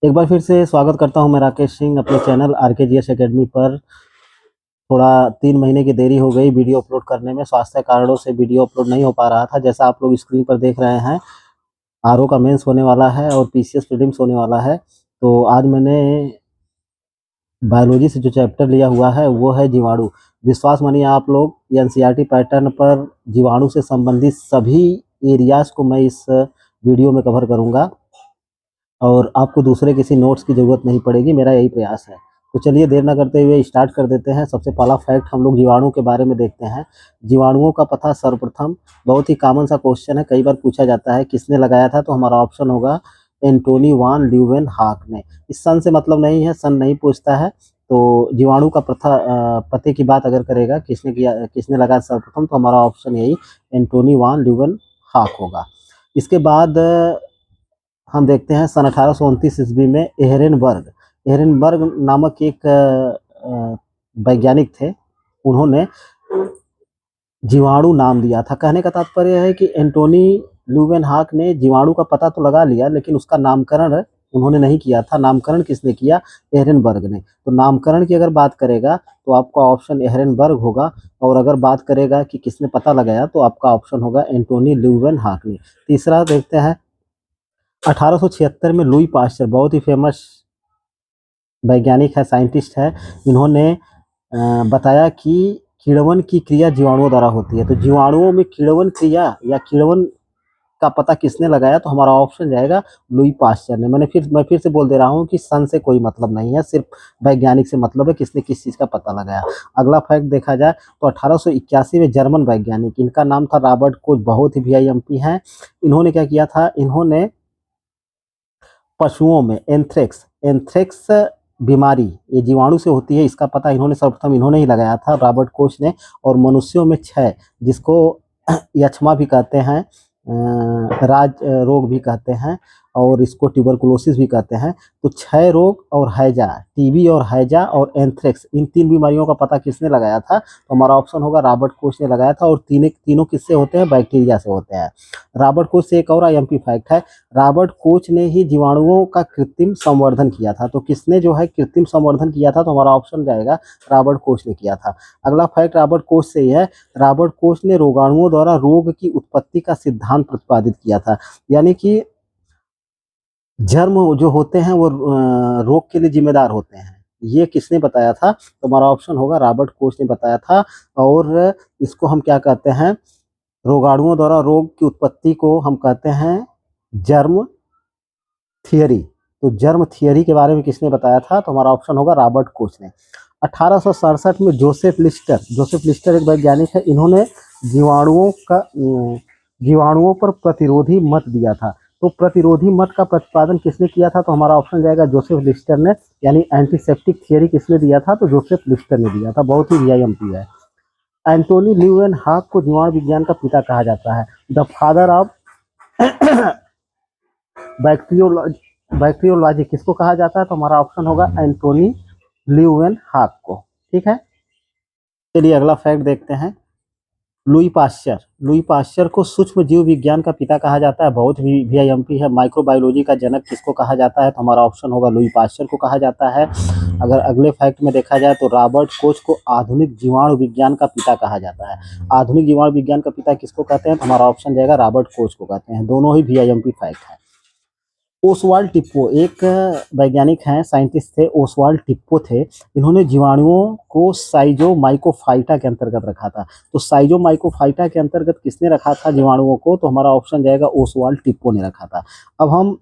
एक बार फिर से स्वागत करता हूं मैं राकेश सिंह अपने चैनल आरकेजीएस एकेडमी पर। थोड़ा 3 महीने की देरी हो गई वीडियो अपलोड करने में, स्वास्थ्य कारणों से वीडियो अपलोड नहीं हो पा रहा था। जैसा आप लोग स्क्रीन पर देख रहे हैं, आरओ का मेंस होने वाला है और पीसीएस प्रीलिम्स होने वाला है। तो आज मैंने बायोलॉजी से जो चैप्टर लिया हुआ है वो है जीवाणु। विश्वास मानिए आप लोग, एनसीईआरटी पैटर्न पर जीवाणु से संबंधित सभी एरियाज को मैं इस वीडियो में कवर करूँगा और आपको दूसरे किसी नोट्स की ज़रूरत नहीं पड़ेगी, मेरा यही प्रयास है। तो चलिए देर ना करते हुए स्टार्ट कर देते हैं। सबसे पहला फैक्ट हम लोग जीवाणु के बारे में देखते हैं। जीवाणुओं का पता सर्वप्रथम, बहुत ही कॉमन सा क्वेश्चन है, कई बार पूछा जाता है, किसने लगाया था? तो हमारा ऑप्शन होगा एंटोनी वान ल्यूवेनहॉक ने। इस सन से मतलब नहीं है, सन नहीं पूछता है। तो जीवाणु का पते की बात अगर करेगा किसने किया, किसने लगाया सर्वप्रथम, तो हमारा ऑप्शन यही एंटोनी वान ल्यूवेनहॉक होगा। इसके बाद हम देखते हैं सन 1829 ईस्वी में एहरेनबर्ग नामक एक वैज्ञानिक थे। उन्होंने जीवाणु नाम दिया था। कहने का तात्पर्य है कि एंटोनी ल्यूवेनहॉक ने जीवाणु का पता तो लगा लिया, लेकिन उसका नामकरण उन्होंने नहीं किया था। नामकरण किसने किया? एहरेनबर्ग ने। तो नामकरण की अगर बात करेगा तो आपका ऑप्शन एहरेनबर्ग होगा, और अगर बात करेगा कि किसने पता लगाया तो आपका ऑप्शन होगा एंटोनी ल्यूवेनहॉक ने। तीसरा देखते हैं 1876 में लुई पास्चर, बहुत ही फेमस वैज्ञानिक है, साइंटिस्ट है। इन्होंने बताया कि किण्वन की क्रिया जीवाणुओं द्वारा होती है। तो जीवाणुओं में किण्वन क्रिया या किण्वन का पता किसने लगाया? तो हमारा ऑप्शन जाएगा लुई पास्चर ने। मैं फिर से बोल दे रहा हूँ कि सन से कोई मतलब नहीं है, सिर्फ वैज्ञानिक से मतलब है, किसने किस चीज़ का पता लगाया। अगला फैक्ट देखा जाए तो 1881 में जर्मन वैज्ञानिक, इनका नाम था रॉबर्ट कोच, बहुत ही वीआईएमपी हैं। इन्होंने क्या किया था? इन्होंने पशुओं में एंथ्रेक्स बीमारी ये जीवाणु से होती है, इसका पता सर्वप्रथम इन्होंने ही लगाया था, रॉबर्ट कोच ने। और मनुष्यों में क्षय, जिसको यक्ष्मा भी कहते हैं, राज रोग भी कहते हैं, और इसको ट्यूबरकुलोसिस भी कहते हैं। तो क्षय रोग और हैजा, टीबी और हैजा और एंथ्रेक्स, इन 3 बीमारियों का पता किसने लगाया था? तो हमारा ऑप्शन होगा रॉबर्ट कोच ने लगाया था। और तीनों किससे होते हैं? बैक्टीरिया से होते हैं। रॉबर्ट कोच से एक और आईएमपी फैक्ट है, रॉबर्ट कोच ने ही जीवाणुओं का कृत्रिम संवर्धन किया था। तो किसने जो है कृत्रिम संवर्धन किया था? तो हमारा ऑप्शन जाएगा रॉबर्ट कोच ने किया था। अगला फैक्ट रॉबर्ट कोच से ही है, रॉबर्ट कोच ने रोगाणुओं द्वारा रोग की उत्पत्ति का सिद्धांत प्रतिपादित किया था। यानी कि जर्म जो होते हैं वो रोग के लिए जिम्मेदार होते हैं, ये किसने बताया था? तो हमारा ऑप्शन होगा रॉबर्ट कोच ने बताया था। और इसको हम क्या कहते हैं? रोगाणुओं द्वारा रोग की उत्पत्ति को हम कहते हैं जर्म थियरी। तो जर्म थियरी के बारे में किसने बताया था? तो हमारा ऑप्शन होगा रॉबर्ट कोच ने। 1867 में जोसेफ लिस्टर एक वैज्ञानिक है, इन्होंने जीवाणुओं पर प्रतिरोधी मत दिया था। तो प्रतिरोधी मत का प्रतिपादन किसने किया था? तो हमारा ऑप्शन जाएगा जोसेफ लिस्टर ने। यानी एंटीसेप्टिक थियरी किसने दिया था? तो जोसेफ लिस्टर ने दिया था, बहुत ही वीआईएमपी है। एंटोनी ल्यूवेनहॉक को जीवाणु विज्ञान का पिता कहा जाता है, द फादर ऑफ बैक्टीरियोलॉजी किसको कहा जाता है? तो हमारा ऑप्शन होगा एंटोनी ल्यूवेनहॉक को। ठीक है, चलिए अगला फैक्ट देखते हैं। लुई पाश्चर को सूक्ष्म जीव विज्ञान का पिता कहा जाता है, बहुत वीआईएमपी है। माइक्रोबायोलॉजी का जनक किसको कहा जाता है? तो हमारा ऑप्शन होगा लुई पाश्चर को कहा जाता है। अगर अगले फैक्ट में देखा जाए तो रॉबर्ट कोच को आधुनिक जीवाणु विज्ञान का पिता कहा जाता है। आधुनिक जीवाणु विज्ञान का पिता किसको कहते हैं? तो हमारा ऑप्शन जाएगा रॉबर्ट कोच को कहते हैं। दोनों ही वीआईएमपी फैक्ट है। ओसवाल्ड टिप्पो एक वैज्ञानिक हैं, साइंटिस्ट थे, ओसवाल्ड टिप्पो थे। इन्होंने जीवाणुओं को साइजोमाइकोफाइटा के अंतर्गत रखा था। तो साइजोमाइकोफाइटा के अंतर्गत किसने रखा था जीवाणुओं को? तो हमारा ऑप्शन जाएगा ओसवाल्ड टिप्पो ने रखा था। अब हम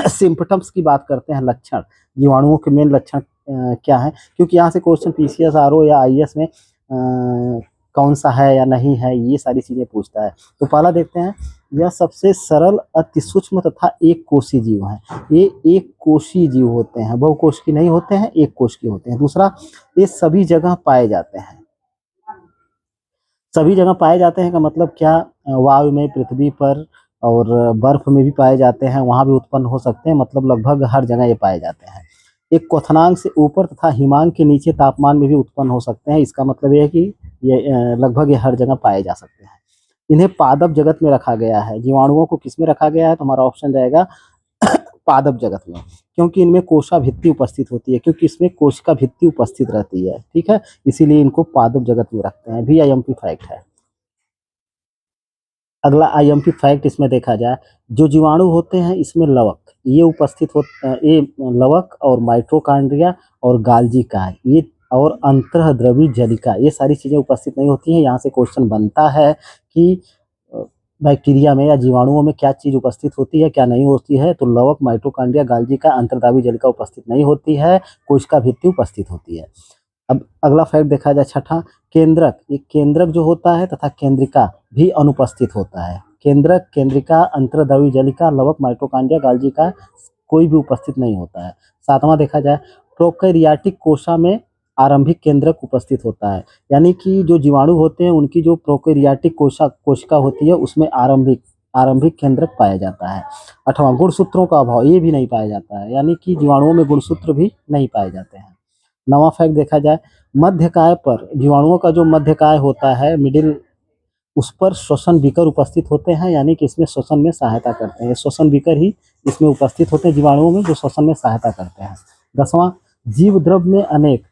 सिम्पटम्स की बात करते हैं, लक्षण, जीवाणुओं के मेन लक्षण क्या है, क्योंकि यहाँ से क्वेश्चन पीसीएस, आरओ या आईएएस में कौन सा है या नहीं है, ये सारी चीजें पूछता है। तो पहला देखते हैं, यह सबसे सरल, अति सूक्ष्म तथा एक कोषीय जीव है। ये एक कोषीय जीव होते हैं, बहुकोष की नहीं होते हैं, एक कोष के होते हैं। दूसरा, ये सभी जगह पाए जाते हैं। सभी जगह पाए जाते हैं का मतलब क्या? वायु में, पृथ्वी पर और बर्फ में भी पाए जाते हैं, वहां भी उत्पन्न हो सकते हैं, मतलब लगभग हर जगह ये पाए जाते हैं। एक क्वथनांक से ऊपर तथा हिमांक के नीचे तापमान में भी उत्पन्न हो सकते हैं, इसका मतलब यह है कि ये लगभग ये हर जगह पाए जा सकते हैं। इन्हें पादप जगत में रखा गया है। जीवाणुओं को किस में रखा गया है? तो हमारा ऑप्शन जाएगा पादप जगत में, क्योंकि इनमें कोशा भित्ति उपस्थित होती है, क्योंकि इसमें कोशिका भित्ति उपस्थित रहती है, ठीक है, इसीलिए इनको पादप जगत में रखते हैं, भी आईएमपी फैक्ट है। अगला आईएमपी फैक्ट इसमें देखा जाए, जो जीवाणु होते हैं इसमें लवक ये उपस्थित हो ये लवक और माइटोकॉन्ड्रिया और गाल्जी काय ये और अंतःद्रवी जलिका ये सारी चीजें उपस्थित नहीं होती हैं। यहाँ से क्वेश्चन बनता है कि बैक्टीरिया में या जीवाणुओं में क्या चीज उपस्थित होती है, क्या नहीं होती है। तो लवक, माइटोकॉन्ड्रिया, गाल्जी का, अंतर्द्रवी जलिका उपस्थित नहीं होती है, कोशिका भित्ति उपस्थित होती है। अब अगला फैक्ट देखा जाए छठा, केंद्रक, ये केंद्रक जो होता है तथा केंद्रिका भी अनुपस्थित होता है। केंद्रक, केंद्रिका, अंतर्द्रवी जलिका, लवक, माइटोकॉन्ड्रिया, गाल्जी का कोई भी उपस्थित नहीं होता है। सातवां देखा जाए, प्रोकैरियोटिक कोशा में आरंभिक केंद्रक उपस्थित होता है, यानी कि जो जीवाणु होते हैं उनकी जो प्रोकैरियोटिक कोशिका होती है उसमें आरंभिक केंद्रक पाया जाता है। आठवां, गुणसूत्रों का अभाव, ये भी नहीं पाया जाता है, यानी कि जीवाणुओं में गुणसूत्र भी नहीं पाए जाते हैं। नवा फैक्ट देखा जाए, मध्यकाय पर जीवाणुओं का जो मध्यकाय होता है मिडिल, उस पर श्वसन विकर उपस्थित होते हैं, यानी कि इसमें श्वसन में सहायता करते हैं। श्वसन विकर ही इसमें उपस्थित होते हैं जीवाणुओं में, जो श्वसन में सहायता करते हैं। दसवां, जीव द्रव्य में अनेक,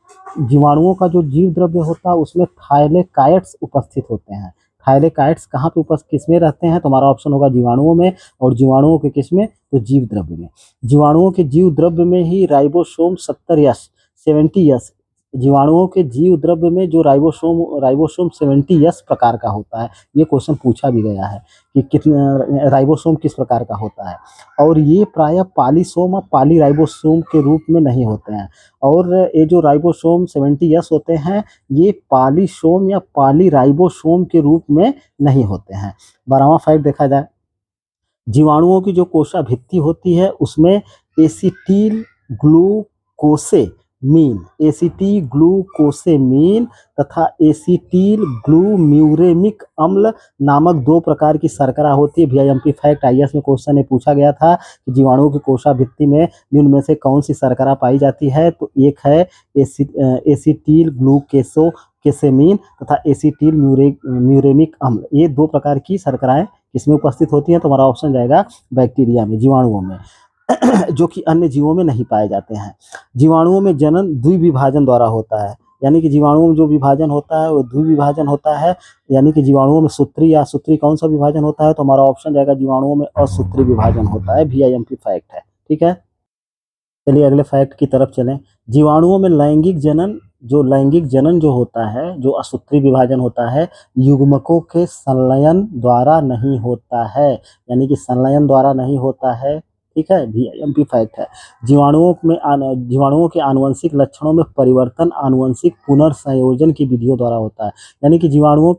जीवाणुओं का जो जीव द्रव्य होता है उसमें थाइलेकाइट्स उपस्थित होते हैं। थाइलेकाइट्स कहाँ पे किसमें रहते हैं, तो हमारा ऑप्शन होगा जीवाणुओं में, और जीवाणुओं के किसमें, तो जीव द्रव्य में। जीवाणुओं के जीव द्रव्य में ही राइबोसोम 70S जीवाणुओं के जीव द्रव्य में जो राइबोसोम 70S प्रकार का होता है। ये क्वेश्चन पूछा भी गया है कि कितने राइबोसोम किस प्रकार का होता है, और ये प्रायः पॉलीसोम और पॉलीराइबोसोम के रूप में नहीं होते हैं। और ये जो राइबोसोम 70S होते हैं ये पॉलीसोम या पॉलीराइबोसोम के रूप में नहीं होते हैं। 12वां फैक्ट देखा जाए, जीवाणुओं की जो कोशा भित्ति होती है उसमें एसिटिल ग्लूकोसेमीन तथा एसिटिल ग्लूम्यूरेमिक अम्ल नामक 2 प्रकार की शर्करा होती है। VIMP फैक्ट आईएएस में क्वेश्चन ने पूछा गया था कि जीवाणुओं की कोशा भित्ति में निम्न में से कौन सी शर्करा पाई जाती है, तो एक है एसिटिल ग्लूकोसेमीन तथा एसिटिल म्यूरेमिक अम्ल। ये 2 प्रकार की शर्कराएं किसमें उपस्थित होती हैं, तो हमारा ऑप्शन जाएगा बैक्टीरिया में, जीवाणुओं में, जो कि अन्य जीवों में नहीं पाए जाते हैं। जीवाणुओं में जनन द्विविभाजन द्वारा होता है, यानी कि जीवाणुओं में जो विभाजन होता है वो द्विविभाजन होता है, यानी कि जीवाणुओं में सूत्री या सूत्री कौन सा विभाजन होता है, तो हमारा ऑप्शन जाएगा जीवाणुओं में असूत्री विभाजन होता है। VIMP फैक्ट है, ठीक है। चलिए अगले फैक्ट की तरफ चलें। जीवाणुओं में लैंगिक जनन जो होता है, जो असूत्री विभाजन होता है, युग्मकों के संलयन द्वारा नहीं होता है, यानी कि संलयन द्वारा नहीं होता है, ठीक है। VIMP फैक्ट है। जीवाणुओं के आनुवंशिक लक्षणों में परिवर्तन आनुवंशिक पुनर्संयोजन की विधियों द्वारा होता है, यानी कि जीवाणुओं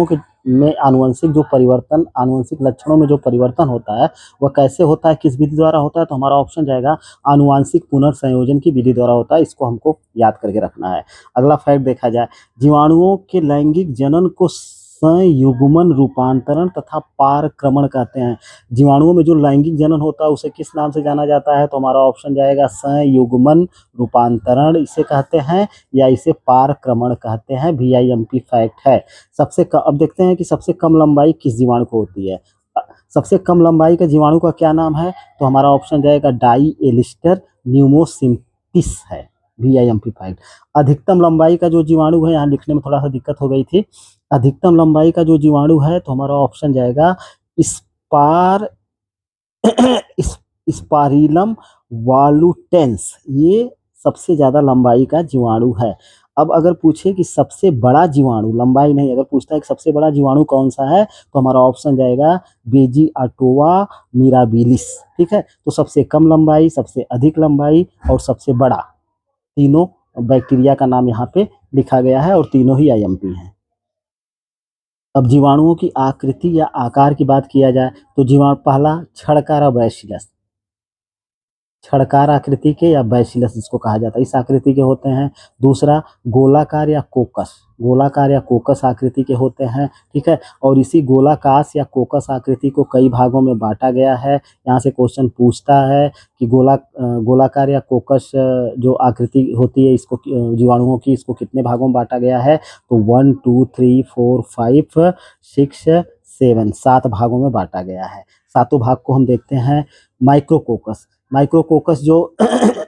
के में आनुवंशिक लक्षणों में जो परिवर्तन होता है वह कैसे होता है, किस विधि द्वारा होता है, तो हमारा ऑप्शन जाएगा आनुवंशिक पुनर्संयोजन की विधि द्वारा होता है। इसको हमको याद करके रखना है। अगला फैक्ट देखा जाए, जीवाणुओं के लैंगिक जनन को संयुग्मन, रूपांतरण तथा पारक्रमण कहते हैं। जीवाणुओं में जो लैंगिक जनन होता है उसे किस नाम से जाना जाता है, तो हमारा ऑप्शन जाएगा संयुग्मन, रूपांतरण इसे कहते हैं, या इसे पारक्रमण कहते हैं। VIMP फैक्ट है। अब देखते हैं कि सबसे कम लंबाई किस जीवाणु को होती है। सबसे कम लंबाई का जीवाणु का क्या नाम है, तो हमारा ऑप्शन जाएगा डाईएलिस्टर न्यूमोसिम्पिस है। VIMP fact. अधिकतम लंबाई का जो जीवाणु है, यहाँ लिखने में थोड़ा सा दिक्कत हो गई थी, अधिकतम लंबाई का जो जीवाणु है तो हमारा ऑप्शन जाएगा स्पारिलम वालुटेंस, ये सबसे ज्यादा लंबाई का जीवाणु है। अब अगर पूछे कि सबसे बड़ा जीवाणु, लंबाई नहीं, अगर पूछता है कि सबसे बड़ा जीवाणु कौन सा है, तो हमारा ऑप्शन जाएगा बेजिआटोवा मिराबिलिस, ठीक है। तो सबसे कम लंबाई, सबसे अधिक लंबाई और सबसे बड़ा, तीनों बैक्टीरिया का नाम यहाँ पे लिखा गया है, और तीनों ही IMP हैं। अब जीवाणुओं की आकृति या आकार की बात किया जाए तो पहला छड़कारा बैसिलस, छड़कार आकृति के या बैसिलस जिसको कहा जाता है, इस आकृति के होते हैं। दूसरा गोलाकार या कोकस आकृति के होते हैं, ठीक है। और इसी गोलाकाश या कोकस आकृति को कई भागों में बांटा गया है। यहाँ से क्वेश्चन पूछता है कि गोलाकार या कोकस जो आकृति होती है इसको जीवाणुओं की, इसको कितने भागों में बांटा गया है, तो 1 2 3 4 5 6 7 7 भागों में बांटा गया है। सातों भाग को हम देखते हैं। माइक्रोकोकस, माइक्रोकोकस जो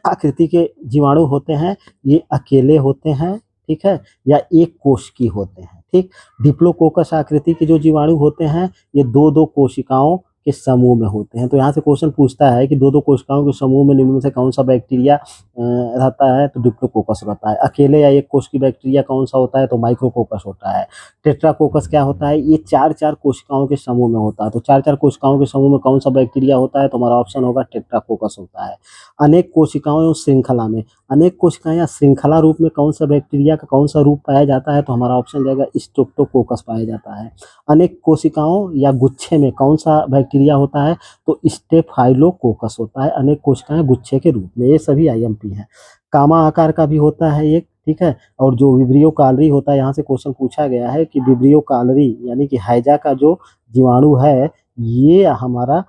आकृति के जीवाणु होते हैं ये अकेले होते हैं, ठीक है, या एक कोशिकी होते हैं, ठीक। डिप्लोकोकस आकृति के जो जीवाणु होते हैं ये दो दो कोशिकाओं के समूह में होते हैं। तो यहाँ से क्वेश्चन पूछता है कि दो दो कोशिकाओं के समूह में निम्न में से कौन सा बैक्टीरिया रहता है, तो डिप्लोकोकस रहता है। अकेले या एक कोश की बैक्टीरिया कौन सा होता है, तो माइक्रोकोकस होता है। टेट्राकोकस क्या होता है, ये चार चार कोशिकाओं के समूह में होता है। तो चार चार कोशिकाओं के समूह में कौन सा बैक्टीरिया होता है, तो हमारा ऑप्शन होगा टेट्राकोकस होता है। अनेक कोशिकाओं और श्रृंखला में, अनेक कोशिकाएं या श्रृंखला रूप में कौन सा बैक्टीरिया का कौन सा रूप पाया जाता है, तो हमारा ऑप्शन जाएगा स्ट्रेप्टोकोकस पाया जाता है। अनेक कोशिकाओं या गुच्छे में कौन सा बैक्टीरिया होता है, तो स्टेफाइलोकोकस होता है। अनेक कोशिकाएं गुच्छे के रूप में, ये सभी आईएमपी हैं। कामा आकार का भी होता है एक, ठीक है। और जो विब्रियो कालरी होता है, यहाँ से क्वेश्चन पूछा गया है कि विब्रियो कालरी यानी कि हैजा का जो जीवाणु है ये हमारा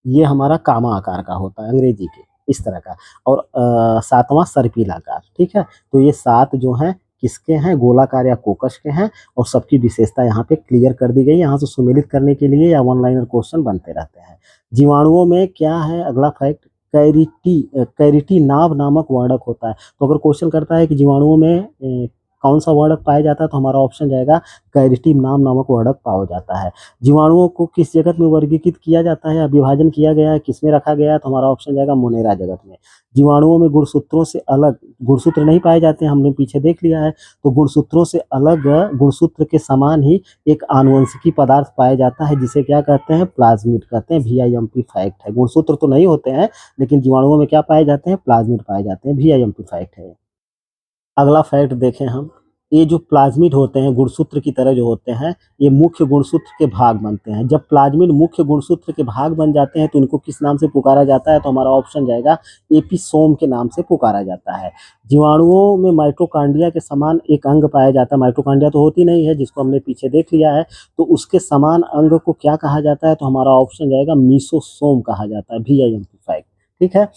ये हमारा कामा आकार का होता है, अंग्रेजी के इस तरह का। और सातवां सर्पिलाकार, ठीक है। तो ये सात जो हैं किसके हैं, गोलाकार या कोकस के हैं। और सबकी विशेषता यहाँ पे क्लियर कर दी गई। यहाँ से सुमेलित करने के लिए या वन लाइनर क्वेश्चन बनते रहते हैं। जीवाणुओं में क्या है अगला फैक्ट, कैरिटी नाभ नामक वर्णक होता है। तो अगर क्वेश्चन करता है कि जीवाणुओं में कौन सा वर्णक पाया जाता है, तो हमारा ऑप्शन जाएगा कैरिटी नामक वर्णक पाया जाता है। जीवाणुओं को किस जगत में वर्गीकृत किया जाता है या विभाजन किया गया है, किसमें रखा गया है, तो हमारा ऑप्शन जाएगा मोनेरा जगत में। जीवाणुओं में गुणसूत्रों से अलग गुणसूत्र नहीं पाए जाते हैं, हमने पीछे देख लिया है। तो गुणसूत्रों से अलग गुणसूत्र के समान ही एक आनुवंशिकी पदार्थ पाया जाता है जिसे क्या कहते हैं, प्लाज्मिड कहते हैं। VIMP फैक्ट है। गुणसूत्र तो नहीं होते हैं लेकिन जीवाणुओं में क्या पाए जाते हैं, प्लाज्मिड पाए जाते हैं। VIMP फैक्ट है। अगला फैक्ट देखें हम, ये जो प्लाज्मिड होते हैं गुणसूत्र की तरह जो होते हैं, ये मुख्य गुणसूत्र के भाग बनते हैं। जब प्लाज्मिड मुख्य गुणसूत्र के भाग बन जाते हैं तो इनको किस नाम से पुकारा जाता है, तो हमारा ऑप्शन जाएगा एपिसोम के नाम से पुकारा जाता है। जीवाणुओं में माइटोकॉन्ड्रिया के समान एक अंग पाया जाता है। माइटोकॉन्ड्रिया तो होती नहीं है, जिसको हमने पीछे देख लिया है। तो उसके समान अंग को क्या कहा जाता है, तो हमारा ऑप्शन जाएगा मीसोसोम कहा जाता है। VIMP फैक्ट, ठीक है।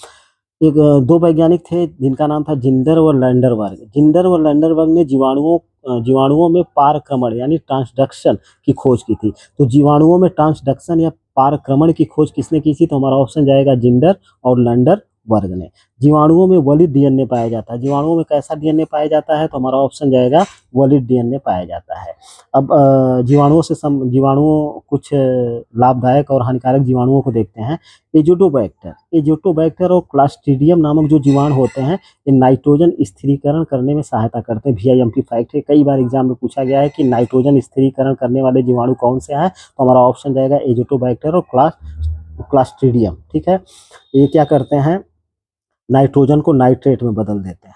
एक दो वैज्ञानिक थे जिनका नाम था जिंडर व लैंडरबर्ग। जिंडर व लैंडरबर्ग ने जीवाणुओं में पारक्रमण यानी ट्रांसडक्शन की खोज की थी। तो जीवाणुओं में ट्रांसडक्शन या पारक्रमण की खोज किसने की थी, तो हमारा ऑप्शन जाएगा जिंडर और लैंडरबर्ग ने। जीवाणुओं में वलिद DNA पाया जाता है। जीवाणुओं में कैसा DNA पाया जाता है, तो हमारा ऑप्शन जाएगा वलिद DNA पाया जाता है। अब जीवाणुओं कुछ लाभदायक और हानिकारक जीवाणुओं को देखते हैं। एजोटोबैक्टर और क्लास्ट्रीडियम नामक जो जीवाणु होते हैं ये नाइट्रोजन स्थिरीकरण करने में सहायता करते हैं। VIMP फैक्ट है। कई बार एग्जाम में पूछा गया है कि नाइट्रोजन स्थिरीकरण करने वाले जीवाणु कौन से हैं, तो हमारा ऑप्शन जाएगा एजोटोबैक्टर और क्लास्ट्रीडियम, ठीक है। ये क्या करते हैं, नाइट्रोजन को नाइट्रेट में बदल देते हैं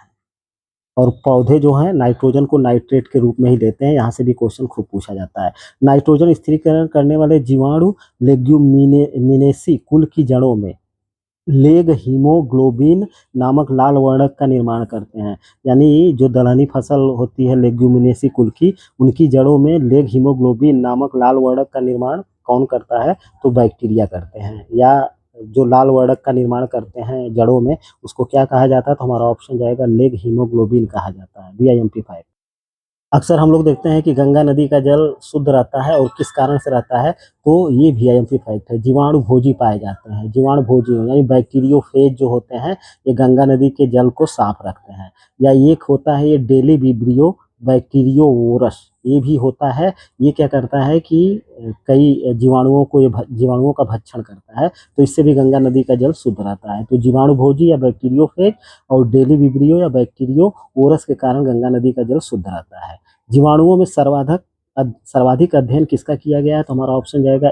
और पौधे जो हैं नाइट्रोजन को नाइट्रेट के रूप में ही लेते हैं। यहाँ से भी क्वेश्चन खूब पूछा जाता है। नाइट्रोजन स्थिरीकरण करने वाले जीवाणु लेग्यूमिनेसी कुल की जड़ों में लेग हीमोग्लोबिन नामक लाल वर्णक का निर्माण करते हैं। यानी जो दलहनी फसल होती है लेग्यूमिनेसी कुल की, उनकी जड़ों में लेग हीमोग्लोबिन नामक लाल वर्णक का निर्माण कौन करता है, तो बैक्टीरिया करते हैं। या जो लाल वर्णक का निर्माण करते हैं जड़ों में, उसको क्या कहा जाता है, तो हमारा ऑप्शन जाएगा लेग हीमोग्लोबिन कहा जाता है। VIMP fact. अक्सर हम लोग देखते हैं कि गंगा नदी का जल शुद्ध रहता है और किस कारण से रहता है, तो ये VIMP फैक्ट है। जीवाणु भोजी पाए जाते हैं। जीवाणु भोजी यानी बैक्टीरियोफेज जो होते हैं ये गंगा नदी के जल को साफ रखते हैं। या एक होता है ये डेली विब्रियो बैक्टीरियोवोरस, ये भी होता है। ये क्या करता है कि कई जीवाणुओं का भक्षण करता है, तो इससे भी गंगा नदी का जल शुद्ध रहता है। तो जीवाणु भोजी या बैक्टीरियोफेज और डेली विब्रियो या बैक्टीरियोवोरस के कारण गंगा नदी का जल शुद्ध रहता है। जीवाणुओं में सर्वाधिक अध्ययन किसका किया गया है, तो हमारा ऑप्शन जाएगा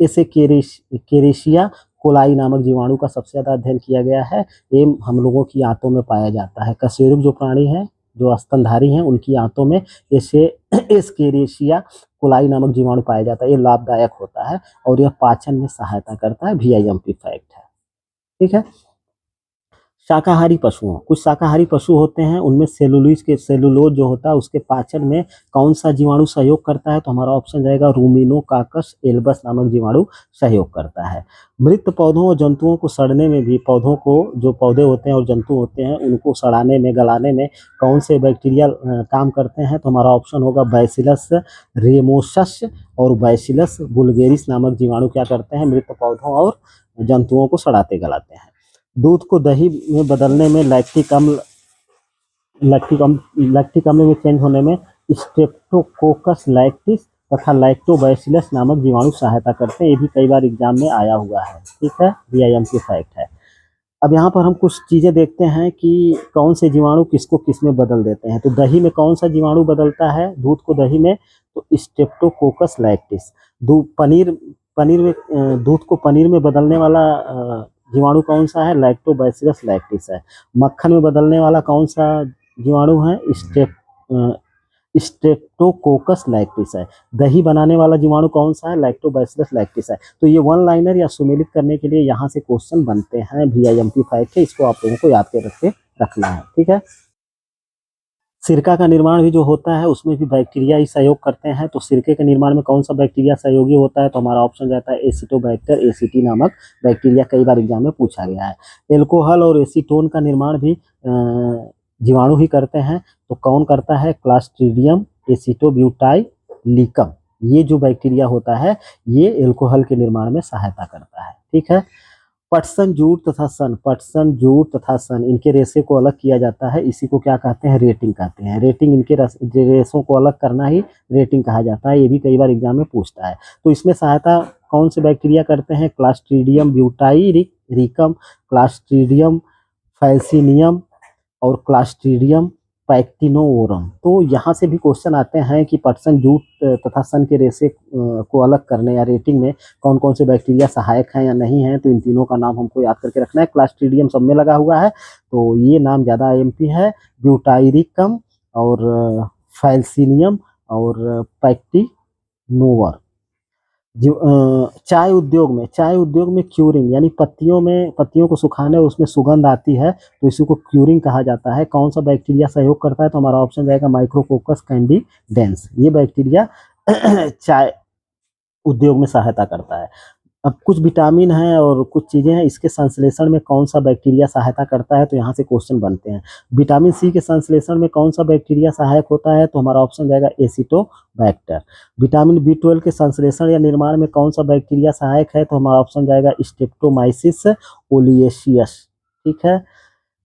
एसेकेरेशिया कोलाई नामक जीवाणु का सबसे ज्यादा अध्ययन किया गया है। ये हम लोगों की आंतों में पाया जाता है। कशेरुक जो प्राणी है जो स्तनधारी हैं उनकी आंतों में एस्केरेशिया कोलाई नामक जीवाणु पाया जाता है। ये लाभदायक होता है और यह पाचन में सहायता करता है। VIMP फैक्ट है, ठीक है। शाकाहारी पशुओं, कुछ शाकाहारी पशु होते हैं उनमें सेलुलोज जो होता है उसके पाचन में कौन सा जीवाणु सहयोग करता है, तो हमारा ऑप्शन जाएगा रूमिनोकाकस एल्बस नामक जीवाणु सहयोग करता है। मृत पौधों और जंतुओं को सड़ने में भी, पौधों को, जो पौधे होते हैं और जंतु होते हैं उनको सड़ाने में, गलाने में कौन से बैक्टीरिया काम करते हैं, तो हमारा ऑप्शन होगा बैसिलस रेमोसस और बैसिलस बुल्गेरिस नामक जीवाणु क्या करते हैं, मृत पौधों और जंतुओं को सड़ाते गलाते हैं। दूध को दही में बदलने में, लैक्टिक अम्ल में चेंज होने में स्ट्रेप्टोकोकस लैक्टिस तथा लैक्टोबैसिलस नामक जीवाणु सहायता करते हैं। ये भी कई बार एग्जाम में आया हुआ है, ठीक है, बीआईएम की फैक्ट है। अब यहाँ पर हम कुछ चीजें देखते हैं कि कौन से जीवाणु किसको किस में बदल देते हैं। तो दही में कौन सा जीवाणु बदलता है दूध को दही में, तो स्ट्रेप्टोकोकस लैक्टिस। पनीर में दूध को पनीर में बदलने वाला जीवाणु कौन सा है, लैक्टोबैसिलस लैक्टिस है। मक्खन में बदलने वाला कौन सा जीवाणु है, स्ट्रेप्टोकोकस लैक्टिस है। दही बनाने वाला जीवाणु कौन सा है, लैक्टोबैसिलस लैक्टिस है। तो ये वन लाइनर या सुमेलित करने के लिए यहाँ से क्वेश्चन बनते हैं, बीआईएमपी फैक्ट है, इसको आप लोगों को याद के रखना है, ठीक है। सिरका का निर्माण भी जो होता है उसमें भी बैक्टीरिया ही सहयोग करते हैं। तो सिरके के निर्माण में कौन सा बैक्टीरिया सहयोगी होता है, तो हमारा ऑप्शन जाता है एसिटोबैक्टर एसीटी नामक बैक्टीरिया, कई बार एग्जाम में पूछा गया है। एल्कोहल और एसीटोन का निर्माण भी जीवाणु ही करते हैं। तो कौन करता है, क्लास्ट्रीडियम एसिटोब्यूटाइलिकम, ये जो बैक्टीरिया होता है ये एल्कोहल के निर्माण में सहायता करता है, ठीक है। पटसन, जूट तथा सन इनके रेशे को अलग किया जाता है, इसी को क्या कहते हैं, रेटिंग कहते हैं। रेटिंग, इनके रेशों को अलग करना ही रेटिंग कहा जाता है, ये भी कई बार एग्जाम में पूछता है। तो इसमें सहायता कौन से बैक्टीरिया करते हैं, क्लास्ट्रीडियम ब्यूटाइरिकम, क्लास्ट्रीडियम फैल्सिनियम और क्लास्ट्रीडियम पैक्टिनोवरम। तो यहाँ से भी क्वेश्चन आते हैं कि पटसन, जूट तथा सन के रेशे को अलग करने या रेटिंग में कौन कौन से बैक्टीरिया सहायक हैं या नहीं हैं, तो इन तीनों का नाम हमको याद करके रखना है। क्लास्ट्रीडियम सब में लगा हुआ है तो ये नाम ज़्यादा आईएमपी है, ब्यूटाइरिकम और फैल्सिनियम और पैक्टिनोवर। चाय उद्योग में क्यूरिंग यानी पत्तियों को सुखाने और उसमें सुगंध आती है तो इसी को क्यूरिंग कहा जाता है। कौन सा बैक्टीरिया सहयोग करता है, तो हमारा ऑप्शन जाएगा माइक्रोकोकस कैंडिडेंस, ये बैक्टीरिया चाय उद्योग में सहायता करता है। अब कुछ विटामिन हैं और कुछ चीज़ें हैं, इसके संश्लेषण में कौन सा बैक्टीरिया सहायता करता है, तो यहाँ से क्वेश्चन बनते हैं। विटामिन सी के संश्लेषण में कौन सा बैक्टीरिया सहायक होता है, तो हमारा ऑप्शन जाएगा एसिटोबैक्टर। विटामिन B12 के संश्लेषण या निर्माण में कौन सा बैक्टीरिया सहायक है, तो हमारा ऑप्शन जाएगा स्ट्रेप्टोमाइसिस ओलियेशियस, ठीक है।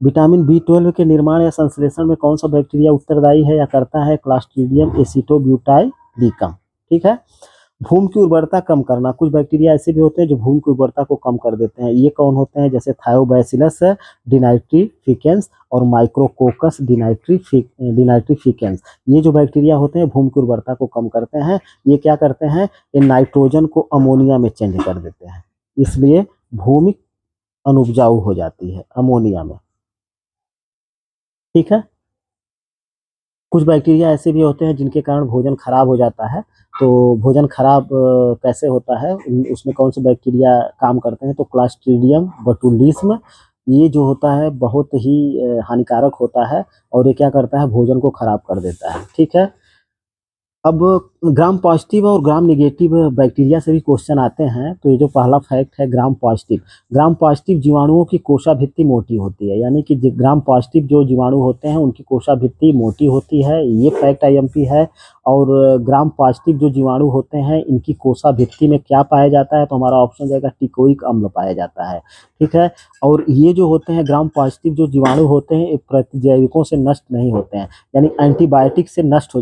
विटामिन B12 के निर्माण या संश्लेषण में कौन सा बैक्टीरिया उत्तरदायी है या करता है, क्लास्ट्रीडियम एसिटोब्यूटाइलिकम, ठीक है। भूमि की उर्वरता कम करना, कुछ बैक्टीरिया ऐसे भी होते हैं जो भूमि की उर्वरता को कम कर देते हैं। ये कौन होते हैं, जैसे थायोबैसिलस डिनाइट्रीफिकेंस और माइक्रोकोकस डिनाइट्रीफिकेंस। ये जो बैक्टीरिया होते हैं भूमि की उर्वरता को कम करते हैं। ये क्या करते हैं, ये नाइट्रोजन को अमोनिया में चेंज कर देते हैं, इसलिए भूमि अनुपजाऊ हो जाती है अमोनिया में, ठीक है। कुछ बैक्टीरिया ऐसे भी होते हैं जिनके कारण भोजन खराब हो जाता है। तो भोजन खराब कैसे होता है, उसमें कौन से बैक्टीरिया काम करते हैं, तो क्लास्ट्रीडियम बोटुलिज्म, ये जो होता है बहुत ही हानिकारक होता है और ये क्या करता है, भोजन को खराब कर देता है, ठीक है। अब ग्राम पॉजिटिव और ग्राम निगेटिव बैक्टीरिया से भी क्वेश्चन आते हैं। तो ये जो पहला फैक्ट है ग्राम पॉजिटिव जीवाणुओं की कोशाभित्ति मोटी होती है, यानी कि ग्राम पॉजिटिव जो जीवाणु होते हैं उनकी कोशाभित्ति मोटी होती है, ये फैक्ट आईएमपी है। और ग्राम पॉजिटिव जो जीवाणु होते हैं इनकी कोशाभित्ति में क्या पाया जाता है, तो हमारा ऑप्शन जाएगा टिकोइक अम्ल पाया जाता है, ठीक है। और ये जो होते हैं ग्राम पॉजिटिव जो जीवाणु होते हैं प्रतिजैविकों से नष्ट नहीं होते हैं, यानी एंटीबायोटिक से नष्ट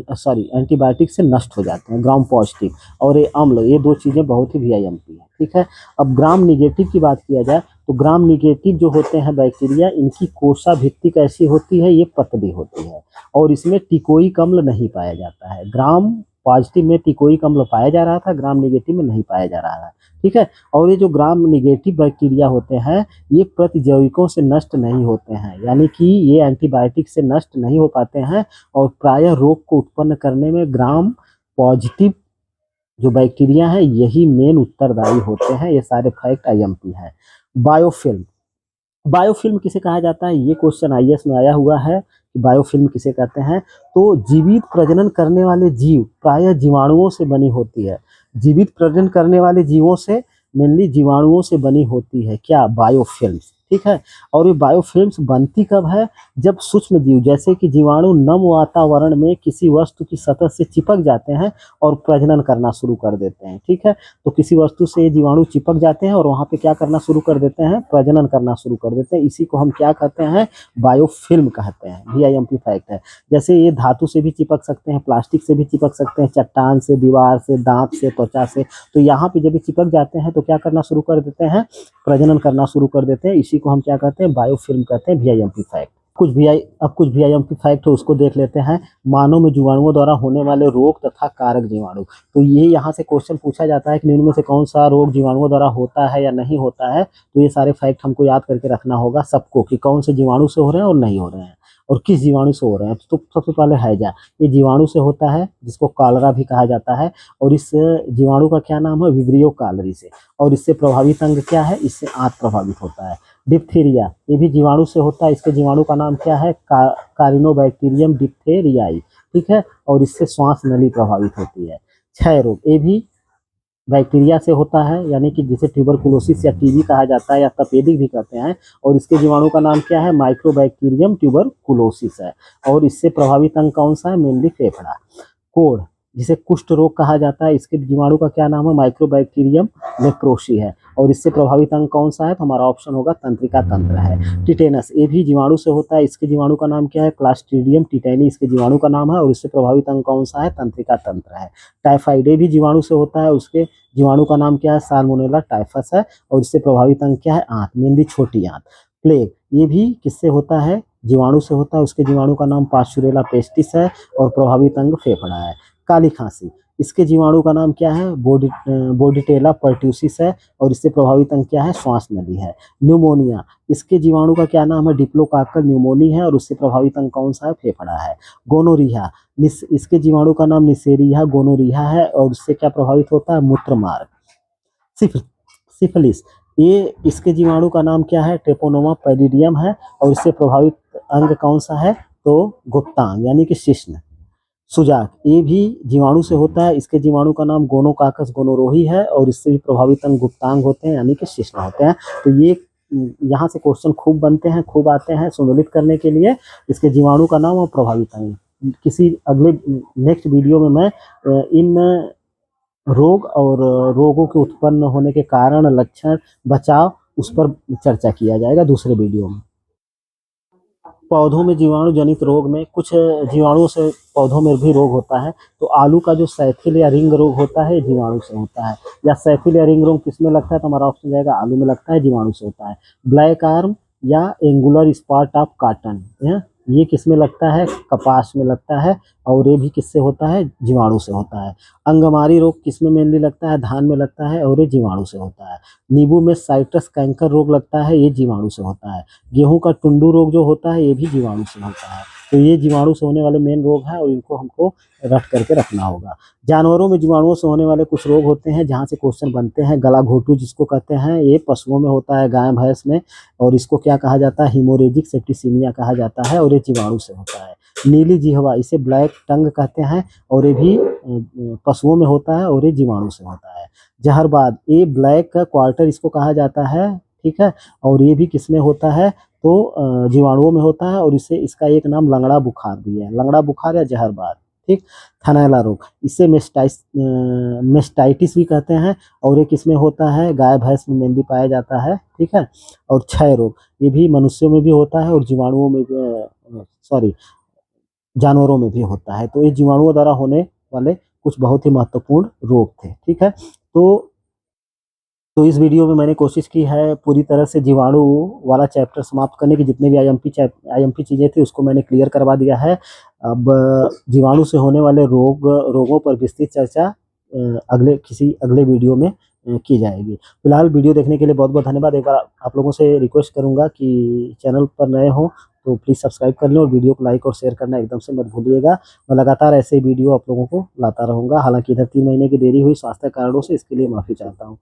हो जाते हैं ग्राम पॉजिटिव। और ये अम्ल, ये दो चीज़ें बहुत ही VIMP है, ठीक है। अब ग्राम निगेटिव की बात किया जाए तो ग्राम निगेटिव जो होते हैं बैक्टीरिया, इनकी कोशाभित्ति कैसी होती है, ये पतली होती है और इसमें टिकोइक अम्ल नहीं पाया जाता है। ग्राम पॉजिटिव में टिकोइक अम्ल पाया जा रहा था, ग्राम निगेटिव में नहीं पाया जा रहा है, ठीक है। और ये जो ग्राम निगेटिव बैक्टीरिया होते हैं ये प्रतिजैविकों से नष्ट नहीं होते हैं, यानी कि ये एंटीबायोटिक से नष्ट नहीं हो पाते हैं और प्रायः रोग को उत्पन्न करने में ग्राम पॉजिटिव जो बैक्टीरिया हैं यही मेन उत्तरदायी होते हैं। ये सारे फैक्ट IMP हैं। बायोफिल्म, बायोफिल्म किसे कहा जाता है, ये क्वेश्चन आईएएस में आया हुआ है कि बायोफिल्म किसे कहते हैं। तो जीवित प्रजनन करने वाले जीव प्रायः जीवाणुओं से बनी होती है। जीवित प्रजनन करने वाले जीवों से मेनली जीवाणुओं से बनी होती है क्या, बायोफिल्म्स, ठीक है। और ये बायोफिल्म्स बनती कब है, जब सूक्ष्म जीव जैसे कि जीवाणु नम वातावरण में किसी वस्तु की सतह से चिपक जाते हैं और प्रजनन करना शुरू कर देते हैं, ठीक है। तो किसी वस्तु से ये जीवाणु चिपक जाते हैं और वहाँ पे क्या करना शुरू कर देते हैं, प्रजनन करना शुरू कर देते हैं। इसी को हम क्या कहते हैं, बायोफिल्म कहते हैं। VIMP फैक्ट है। जैसे ये धातु से भी चिपक सकते हैं, प्लास्टिक से भी चिपक सकते हैं, चट्टान से, दीवार से, दांत से, त्वचा से। तो यहाँ पे जब ये चिपक जाते हैं तो क्या करना शुरू कर देते हैं, प्रजनन करना शुरू कर देते हैं। इसी को हम क्या कहते हैं, बायोफिल्म कहते हैं, VIMP फैक्ट। अब कुछ VIMP फैक्ट है उसको देख लेते हैं। मानव में जीवाणुओं द्वारा होने वाले रोग तथा कारक जीवाणु। तो ये यहाँ से क्वेश्चन पूछा जाता है कि निम्न में से कौन सा रोग जीवाणुओं द्वारा होता है या नहीं होता है। तो ये सारे फैक्ट हमको याद करके रखना होगा सबको, कि कौन से जीवाणु से हो रहे हैं और नहीं हो रहे हैं, और किस जीवाणु से हो रहे हैं। तो सबसे पहले हैजा, ये जीवाणु से होता है, जिसको कॉलरा भी कहा जाता है। और इस जीवाणु का क्या नाम है, विब्रियो कॉलरी से। और इससे प्रभावित अंग क्या है, इससे आंत प्रभावित होता है। डिप्थीरिया, ये भी जीवाणु से होता है। इसके जीवाणु का नाम क्या है, कारिनोबैक्टीरियम डिप्थेरियाई, ठीक है। और इससे श्वास नली प्रभावित होती है। क्षय रोग, ये भी बैक्टीरिया से होता है, यानी कि जिसे ट्यूबरकुलोसिस या टीबी कहा जाता है या तपेदिक भी कहते हैं। और इसके जीवाणु का नाम क्या है, माइक्रोबैक्टीरियम ट्यूबरकुलोसिस है। और इससे प्रभावित अंग कौन सा है, मेनली फेफड़ा। कोढ़, जिसे कुष्ठ रोग कहा जाता है, इसके जीवाणु का क्या नाम है, माइक्रोबैक्टीरियम लेप्रोसी है। और इससे प्रभावित अंग कौन सा है, तो हमारा ऑप्शन होगा तंत्रिका तंत्र है। टिटेनस, ये भी जीवाणु से होता है। इसके जीवाणु का नाम क्या है, क्लास्ट्रीडियम टिटेनी इसके जीवाणु का नाम है। और इससे प्रभावित अंग कौन सा है, तंत्रिका तंत्र है। टाइफाइड, ये भी जीवाणु से होता है। उसके जीवाणु का नाम क्या है, साल्मोनेला टाइफस है। और इससे प्रभावित अंग क्या है, आंत, मेनली छोटी आंत। प्लेग, ये भी किससे होता है, जीवाणु से होता है। उसके जीवाणु का नाम पास्चुरेला पेस्टिस है। और प्रभावित अंग फेफड़ा है। काली खांसी, इसके जीवाणु का नाम क्या है, बोर्डिटेला पर्ट्यूसिस है। और इससे प्रभावित अंग क्या है, श्वास नली है। न्यूमोनिया, इसके जीवाणु का क्या नाम है, डिप्लोकाकल न्यूमोनी है। और उससे प्रभावित अंग कौन सा है, फेफड़ा है। गोनोरिया, इसके जीवाणु का नाम निसेरिया गोनोरिया है। और उससे क्या प्रभावित होता है, मूत्र मार्ग। सिफिलिस, ये इसके जीवाणु का नाम क्या है, ट्रेपोनोमा पैलिडियम है। और इससे प्रभावित अंग कौन सा है, तो गुप्तांग यानी कि शिश्न। सुजाक, ये भी जीवाणु से होता है। इसके जीवाणु का नाम गोनोकाकस गोनोरोही है। और इससे भी प्रभावित अंग गुप्तांग होते हैं, यानी कि शिश्न होते हैं। तो ये यहाँ से क्वेश्चन खूब बनते हैं, खूब आते हैं सुमेलित करने के लिए। इसके जीवाणु का नाम और प्रभावित अंग। किसी अगले नेक्स्ट वीडियो में मैं इन रोग और रोगों के उत्पन्न होने के कारण, लक्षण, बचाव, उस पर चर्चा किया जाएगा दूसरे वीडियो में। पौधों में जीवाणु जनित रोग में कुछ जीवाणुओं से पौधों में भी रोग होता है। तो आलू का जो सैफिल या रिंग रोग होता है, जीवाणु से होता है। या सैफिल या रिंग रोग किस में लगता है, तो हमारा ऑप्शन जाएगा आलू में लगता है, जीवाणु से होता है। ब्लैक आर्म या एंगुलर स्पॉट ऑफ कॉटन, ये किस में लगता है, कपास में लगता है। और ये भी किससे होता है, जीवाणु से होता है। अंगमारी रोग किस में मेनली लगता है, धान में लगता है। और ये जीवाणु से होता है। नींबू में साइट्रस कैंकर रोग लगता है, ये जीवाणु से होता है। गेहूं का टुंडू रोग जो होता है, ये भी जीवाणु से होता है। तो ये जीवाणु से होने वाले मेन रोग हैं, और इनको हमको रट करके रखना होगा। जानवरों में जीवाणुओं से होने वाले कुछ रोग होते हैं, जहाँ से क्वेश्चन बनते हैं। गला घोटू जिसको कहते हैं, ये पशुओं में होता है, गाय भैंस में। और इसको क्या कहा जाता है, हिमोरेजिक सेप्टिसीमिया कहा जाता है। और ये जीवाणु से होता है। नीली जिह्वा, इसे ब्लैक टंग कहते हैं। और ये भी पशुओं में होता है, और ये जीवाणु से होता है। जहरबाद, ये ब्लैक क्वार्टर इसको कहा जाता है, ठीक है। और ये भी किसमें होता है, तो जीवाणुओं में होता है। और इसे इसका एक नाम लंगड़ा बुखार भी है, लंगड़ा बुखार या जहरबाद, ठीक। थनैला रोग, इसे मेस्टाइटिस भी कहते हैं। और ये किसमें होता है, गाय भैंस में मेनली पाया जाता है, ठीक है। और क्षय रोग, ये भी मनुष्यों में भी होता है, और जीवाणुओं में भी, जानवरों में भी होता है। तो ये जीवाणुओं द्वारा होने वाले कुछ बहुत ही महत्वपूर्ण रोग थे, ठीक है। तो इस वीडियो में मैंने कोशिश की है पूरी तरह से जीवाणु वाला चैप्टर समाप्त करने की। जितने भी आईएमपी चीज़ें थी उसको मैंने क्लियर करवा दिया है। अब जीवाणु से होने वाले रोगों पर विस्तृत चर्चा किसी अगले वीडियो में की जाएगी। फिलहाल वीडियो देखने के लिए बहुत बहुत धन्यवाद। एक बार आप लोगों से रिक्वेस्ट करूंगा कि चैनल पर नए हो तो प्लीज़ सब्सक्राइब कर लें, और वीडियो को लाइक और शेयर करना एकदम से मत भूलिएगा। मैं लगातार ऐसे वीडियो आप लोगों को लाता रहूँगा। हालांकि इधर 3 महीने की देरी हुई स्वास्थ्य कारणों से, इसके लिए माफ़ी चाहता हूँ।